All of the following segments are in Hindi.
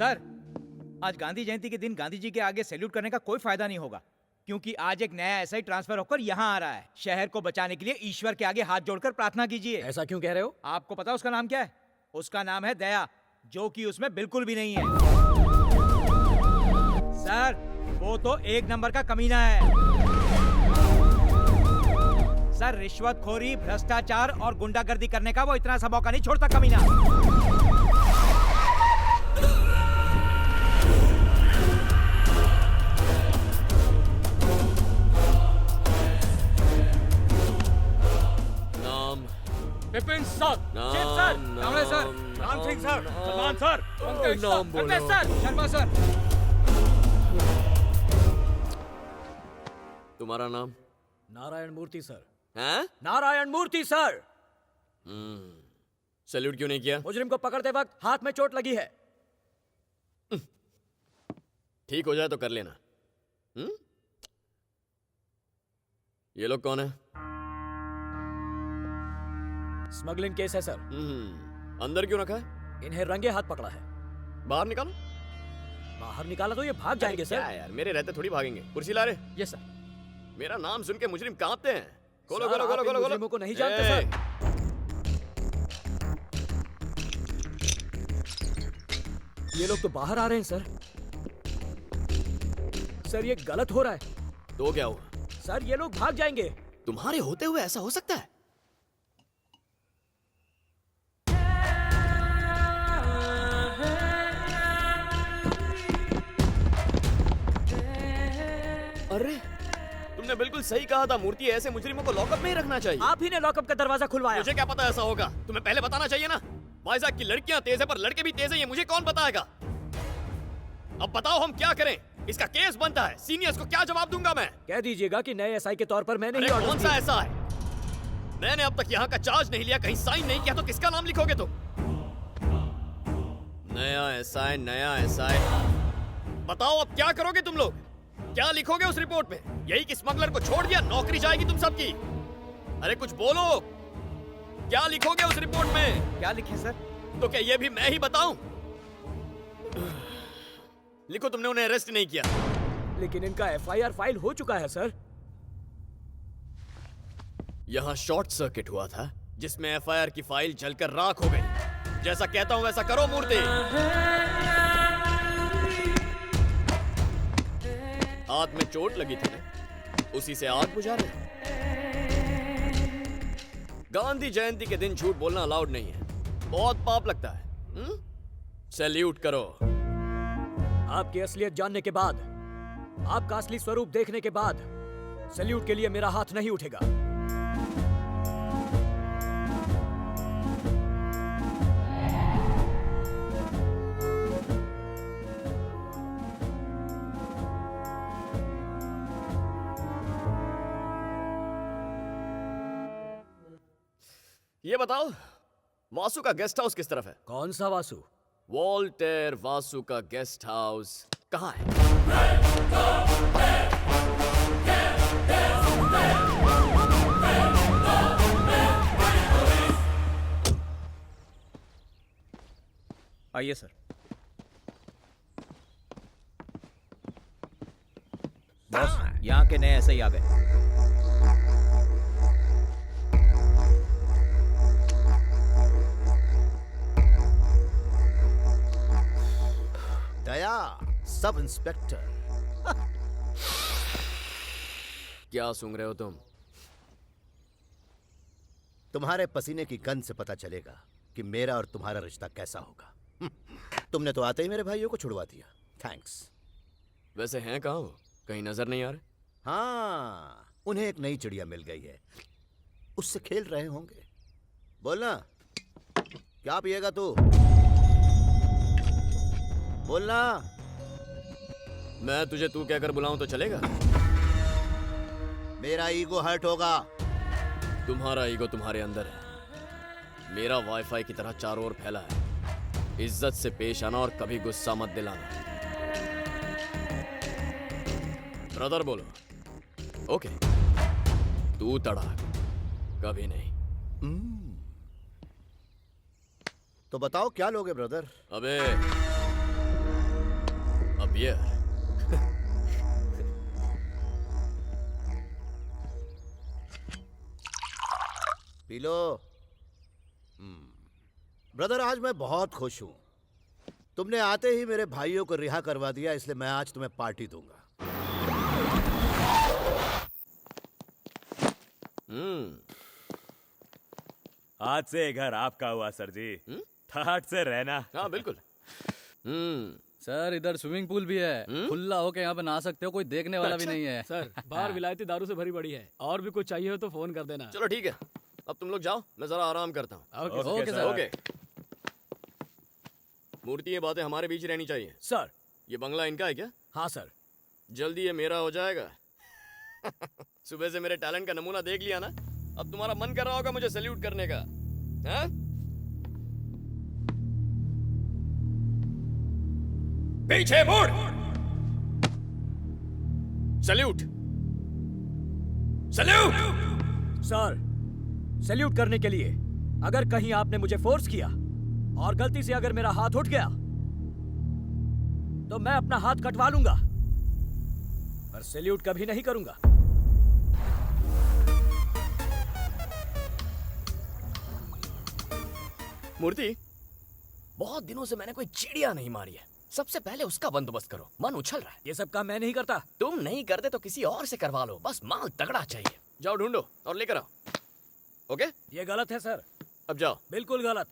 सर, आज गांधी जयंती के दिन गांधी जी के आगे सैल्यूट करने का कोई फायदा नहीं होगा, क्योंकि आज एक नया एसआई ट्रांसफर होकर यहाँ आ रहा है। शहर को बचाने के लिए ईश्वर के आगे हाथ जोड़कर प्रार्थना कीजिए। ऐसा क्यों कह रहे हो? आपको पता उसका नाम क्या है? उसका नाम है दया, जो कि उसमें बिल्कुल भी नहीं है। सर, वो तो एक नंबर का कमीना है। सर, रिश्वतखोरी, भ्रष्टाचार और गुंडागर्दी करने का वो इतना सा मौका नहीं छोड़ता कमीना। Vipin sir, chip sir, Congress sir, Ram Singh sir, Salman sir, Pankaj sir, Pankaj sir, Sharma sir. तुम्हारा नाम? नारायण मूर्ति सर। हैं? नारायण मूर्ति सर। सैल्यूट क्यों नहीं किया? मुजरिम को पकड़ते वक्त हाथ में चोट लगी है। ठीक हो जाए तो कर लेना। ये लोग कौन है? स्मगलिंग केस है सर। अंदर क्यों रखा है? इन्हें रंगे हाथ पकड़ा है। बाहर निकालो। बाहर निकाला तो ये भाग जाएंगे सर। क्या यार, मेरे रहते थोड़ी भागेंगे। कुर्सी ला रहे? Yes sir. मेरा नाम सुन के मुजरिम कांपते हैं। खोलो सर, खोलो खोलो आप इन खोलो खोलो। मुजरिमों को नहीं जानते सर। ये लोग तो बाहर आ रहे हैं सर। सर, ये गलत हो रहा है। तो क्या हुआ? सर, ये लोग भाग जाएंगे। तुम्हारे होते हुए ऐसा हो सकता है? अरे, तुमने बिल्कुल सही कहा था। मूर्ति, ऐसे मुजरिमों को लॉकअप में ही रखना चाहिए। आप ही ने लॉकअप का दरवाजा खुलवाया। मुझे क्या पता ऐसा होगा? तुम्हें पहले बताना चाहिए ना। वाइजाग की लड़कियां तेज है पर लड़के भी तेज है, ये मुझे कौन बताएगा? अब बताओ हम क्या करें? इसका केस बनता है। सीनियर्स को क्या जवाब दूंगा मैं? कह दीजिएगा कि नए एसआई के तौर पर मैंने ही अरे ऑर्डर कौन सा दिए। ऐसा है? मैंने अब तक यहाँ का चार्ज नहीं लिया, कहीं साइन नहीं किया, तो किसका नाम लिखोगे तुम? नया एसआई, नया एसआई। बताओ अब क्या करोगे तुम लोग? क्या लिखोगे उस रिपोर्ट में? यही कि स्मगलर को छोड़ दिया, नौकरी जाएगी तुम सबकी? अरे कुछ बोलो, क्या लिखोगे उस रिपोर्ट में? क्या लिखे सर? तो क्या ये भी मैं ही बताऊं? लिखो तुमने उन्हें अरेस्ट नहीं किया। लेकिन इनका एफआईआर फाइल हो चुका है सर। यहां शॉर्ट सर्किट हुआ था, जिसमें एफआईआर की फाइल जलकर राख हो गई। जैसा कहता हूं वैसा करो मूर्ति। हाथ में चोट लगी थी ना, उसी से आग बुझा रहे। गांधी जयंती के दिन झूठ बोलना अलाउड नहीं है, बहुत पाप लगता है। सैल्यूट करो। आपकी असलियत जानने के बाद, आपका असली स्वरूप देखने के बाद, सैल्यूट के लिए मेरा हाथ नहीं उठेगा। ये बताओ, वासु का गेस्ट हाउस किस तरफ है? कौन सा वासु? वॉल्टेर वासु का गेस्ट हाउस कहाँ है? आइए सर। बॉस, यहाँ के नए ऐसे ही आ गए। दया, सब इंस्पेक्टर। क्या सूंघ रहे हो तुम? तुम्हारे पसीने की गंध से पता चलेगा कि मेरा और तुम्हारा रिश्ता कैसा होगा। तुमने तो आते ही मेरे भाइयों को छुड़वा दिया। थैंक्स। वैसे हैं कहाँ वो? कहीं नजर नहीं आ रहे? हाँ, उन्हें एक नई चिड़िया मिल गई है, उससे खेल रहे होंगे। बोलना, क्या पिएगा तू? बोलना। मैं तुझे तू कहकर बुलाऊं तो चलेगा? मेरा ईगो हर्ट होगा। तुम्हारा ईगो तुम्हारे अंदर है, मेरा वाईफाई की तरह चारों ओर फैला है। इज्जत से पेश आना और कभी गुस्सा मत दिलाना। ब्रदर बोलो। ओके, तू तड़ाक, कभी नहीं। तो बताओ क्या लोगे ब्रदर? अबे बियर। P low. ब्रदर, आज मैं बहुत खुश हूं। तुमने आते ही मेरे भाइयों को रिहा करवा दिया, इसलिए मैं आज तुम्हें पार्टी दूंगा। आज से घर आपका हुआ सर जी। ठाट से रहना। हाँ बिल्कुल। सर इधर स्विमिंग पूल भी है, खुला होके यहाँ पे नहा सकते हो, कोई देखने वाला भी नहीं है। सर बाहर विलायती दारू से भरी पड़ी है, और भी कुछ चाहिए हो तो फोन कर देना। चलो ठीक है, अब तुम लोग जाओ, मैं जरा आराम करता हूँ। Okay sir. ओके। मूर्ति, ये बातें हमारे बीच रहनी चाहिए। सर। ये बंगला इनका है क्या? हाँ सर। जल्दी ये मेरा हो जाएगा। सुबह से मेरे टैलेंट का नमूना देख लिया ना, अब तुम्हारा मन कर रहा होगा मुझे सैल्यूट करने का, हाँ? पीछे मुड़। सैल्यूट। सैल्यूट। सर, सैल्यूट करने के लिए अगर कहीं आपने मुझे फोर्स किया और गलती से अगर मेरा हाथ उठ गया तो मैं अपना हाथ कटवा लूंगा, पर सैल्यूट कभी नहीं करूंगा। मूर्ति, बहुत दिनों से मैंने कोई चिड़िया नहीं मारी है, सबसे पहले उसका बंदोबस्त करो। मन उछल रहा है। ये सब काम मैं नहीं करता। तुम नहीं करते तो किसी और से करवा लो, बस माल तगड़ा चाहिए। जाओ ढूंढो और लेकर आओ। ओके? ये गलत है सर। अब जाओ। बिल्कुल गलत।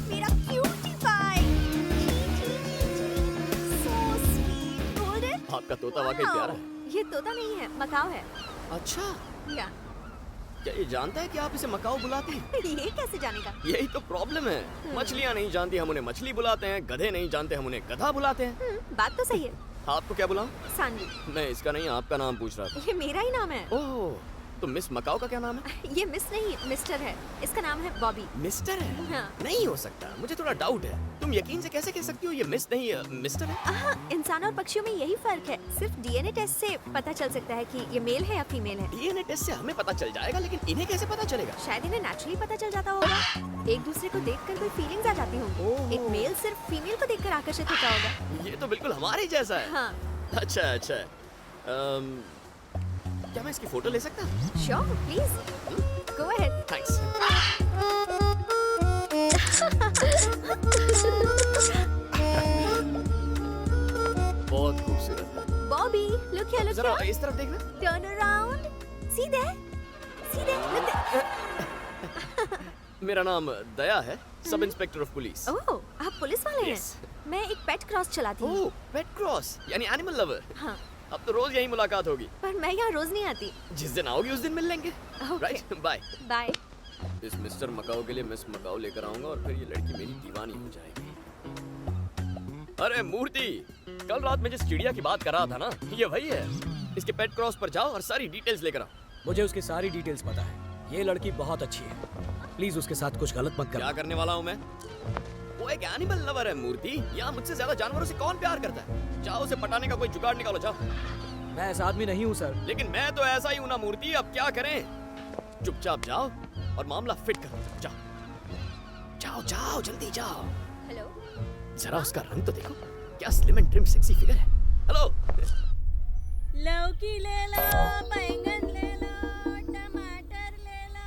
मेरा cutie pie. So sweet. Golden? आपका तोता वाकई प्यारा है। ये तोता नहीं है, मकाओ है। अच्छा, या क्या ये जानता है कि आप इसे मकाओ बुलाते हैं? ये कैसे जानेगा? यही तो प्रॉब्लम है। मछलियाँ नहीं जानती, हम उन्हें मछली बुलाते हैं। गधे नहीं जानते, हम उन्हें गधा बुलाते हैं। बात तो सही है। आपको क्या बुलाऊं? सानवी। मैं इसका नहीं, आपका नाम पूछ रहा था। ये मेरा ही नाम है। ओह, तो मिस मकाओ का क्या नाम है? ये मिस नहीं, मिस्टर है। इसका नाम है बॉबी। मिस्टर है? हाँ। नहीं हो सकता, मुझे थोड़ा डाउट है। तुम यकीन से कैसे कह सकती हो ये मिस नहीं मिस्टर है? इंसान और पक्षियों में यही फर्क है। सिर्फ डीएनए टेस्ट से पता चल सकता है कि ये मेल है या फीमेल है। डीएनए टेस्ट से हमें पता चल जाएगा, लेकिन इन्हें कैसे पता चलेगा? शायद इन्हें नेचुरली पता चल जाता होगा। एक दूसरे को देखकर कोई फीलिंग्स आ जाती होंगी। एक मेल सिर्फ फीमेल को देखकर आकर्षित होता होगा। ये तो बिल्कुल हमारे ही जैसा है। हाँ। अच्छा अच्छा। क्या मैं इसकी फोटो ले सकता हूँ? Sure, please go ahead. Thanks. बहुत खूबसूरत है। बॉबी, लुक हियर, लुक जरा हियर। इस तरफ देखना। Turn around. See there, see there, look there. मेरा नाम दया है, सब इंस्पेक्टर ऑफ पुलिस। ओह, आप पुलिस वाले हैं? Yes. मैं एक पेट क्रॉस चलाती हूँ। ओह, पेट क्रॉस, यानी एनिमल लवर। हाँ, अब तो रोज यही मुलाकात होगी। पर मैं यहाँ रोज नहीं आती। जिस दिन आओगी उस दिन मिल लेंगे। Okay. Right, bye. बाय। इस मिस्टर मकाओ के लिए मिस मकाओ लेकर आऊंगा और फिर ये लड़की मेरी दीवानी हो जाएगी। अरे मूर्ति, कल रात में जिस चिड़िया की बात कर रहा था ना, ये वही है। इसके पेट क्रॉस पर जाओ और सारी डिटेल्स लेकर आओ। मुझे उसकी सारी डिटेल्स पता है। ये लड़की बहुत अच्छी है, प्लीज उसके साथ कुछ गलत मत क्या करना। करने वाला हूँ मैं? वो एक एनिमल लवर है मूर्ति। यहाँ मुझसे ज्यादा जानवरों से कौन प्यार करता है? जाओ उसे पटाने का कोई जुगाड़ निकालो, जाओ। मैं ऐसा आदमी नहीं हूँ सर। लेकिन मैं तो ऐसा ही हूं ना मूर्ति, अब क्या करें? चुपचाप जाओ और मामला फिट करो। जाओ जाओ जाओ, जल्दी जाओ। हेलो। जरा उसका रंग तो देखो, क्या slim and trim sexy figure है। हेलो। लौकी ले लो, बैंगन ले लो, टमाटर ले लो।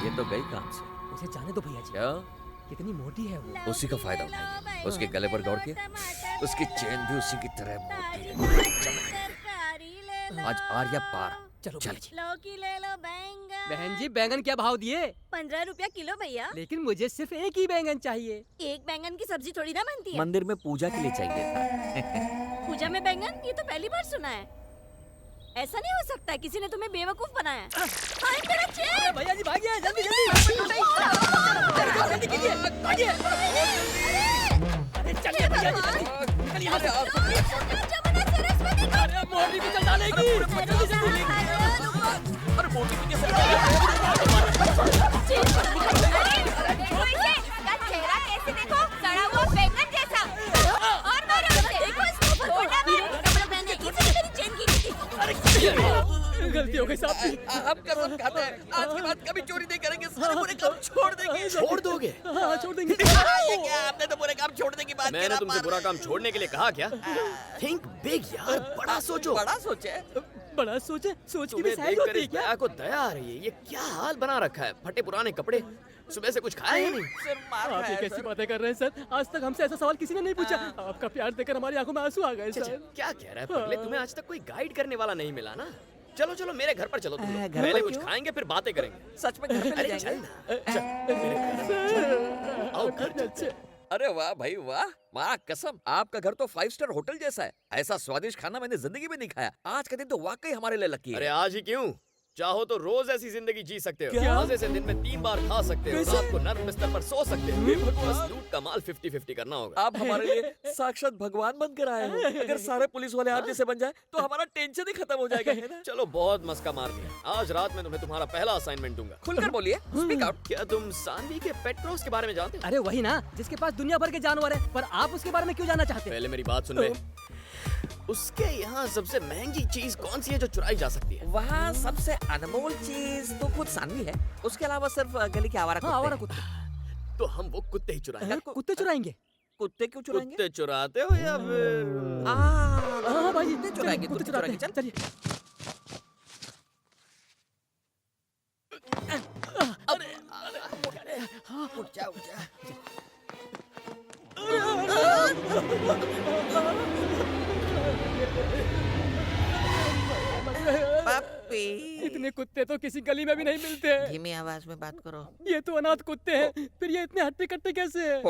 ये तो गई काम से। उसे जाने दो भैया जी। क्या? कितनी मोटी है वो। उसी का फायदा उठाएंगे। उसके गले पर दौड़ के उसकी चेन भी उसी की तरह मोटी है। तरकारी ले लो। आज आर्या पार। चलो चल। लौकी ले लो, बैंगन। बहन जी बैंगन क्या भाव दिए? 15 रुपया किलो भैया। लेकिन मुझे सिर्फ एक ही बैंगन चाहिए। एक बैंगन की सब्जी थोड़ी ना बनती है। मंदिर में पूजा के लिए चाहिए था। पूजा में बैंगन, ये तो पहली बार सुना है। ऐसा नहीं हो सकता, किसी ने तुम्हें बेवकूफ बनाया। हाय मेरा चेन। भैया जी भागिए, जल्दी जल्दी कीजिए, भागिए। अरे चलिए भैया जी, जल्दी निकलिए यहाँ से। अरे मोटी की कैसे चेहरा कैसे देखो, सड़ा हुआ बैंगन जैसा। और मारो उसे। देखो इसको, छोटा मारो। कपड़े पहनने की थी, तेरी चेन की थी। गलती हो गई साहब। हम कसम खाते हैं आज के बाद कभी चोरी नहीं करेंगे, सारे बुरे काम छोड़ देंगे। छोड़ दोगे? हाँ छोड़ देंगे। ये क्या आपने तो बुरे काम छोड़ने की बात मैंने तुमसे बुरा काम छोड़ने के लिए कहा क्या? थिंक बिग यार, बड़ा सोचो। बड़ा सोचे। बड़ा सोचे, सोच की भी तुम्हें साइज देखकर होती है इस क्या? दया को दया आ रही है। ये क्या हाल बना रखा है? फटे पुराने कपड़े, सुबह से कुछ खाया ही नहीं। सिर्फ मार आप ये खाया कैसी सर। बातें कर रहे हैं सर? आज तक हमसे ऐसा सवाल किसी ने नहीं पूछा। आपका प्यार देखकर हमारी आंखों में आंसू आ गए अच्छा, सर। क्या कह रहा है पगले? तुम्हें आज तक कोई गाइड करने वाला नहीं मिला ना? चलो चलो मेरे घर पर चलो तुम लोग। पहले कुछ खाएंगे फिर बातें करेंगे। सच में घर पे ले अरे चल जाएंगे। ना, चल मेरे घर। आओ घर चलते हैं। अरे वाह भाई वाह, माँ कसम आपका घर तो 5 स्टार होटल जैसा है। ऐसा स्वादिष्ट खाना मैंने जिंदगी में नहीं खाया। आज का दिन तो वाकई हमारे लिए लकी अरे है। आज ही क्यों? चाहो तो रोज ऐसी जिंदगी जी सकते हो। क्या? मजे से दिन में 3 बार खा सकते हो। रात को नर्म बिस्तर पर सो सकते हो। बस लूट का माल 50-50 करना होगा। आप हमारे लिए साक्षात भगवान बनकर आए हो। अगर सारे पुलिस वाले आप जैसे बन जाए तो हमारा टेंशन ही खत्म हो जाएगा, है ना? चलो बहुत मस्का मार दिया। आज रात में तुम्हें तुम्हारा पहला असाइनमेंट दूंगा। खुलकर बोलिए, स्पीक आउट। क्या तुम सानवी के पेट क्रॉस के बारे में जानते हो? अरे वही ना, जिसके पास दुनिया भर के जानवर है, पर आप उसके बारे में क्यों जानना चाहते हैं? पहले मेरी बात सुन ले। उसके यहाँ सबसे महंगी चीज कौन सी है जो चुराई जा सकती है? वहाँ सबसे अनमोल चीज तो खुद सानवी है। उसके अलावा सिर्फ गली के आवारा हाँ, आवारा कुत्ते। कुत्ते। तो हम वो कुत्ते ही चुराएंगे। कुत्ते चुराएंगे? कुत्ते क्यों चुराएंगे? कुत्ते चुराते हो या फिर? हाँ भाई, कुत्ते चुराएंगे, कुत्ते कुत्ते चुराते चुराएंगे, हैं। चल। चलिए। उठ जा, उठ जा। पप्पी। इतने कुत्ते तो किसी गली में भी नहीं मिलते हैं। धीमी आवाज में बात करो। ये तो अनाथ कुत्ते हैं, फिर ये इतने हट्टे कट्टे कैसे हैं?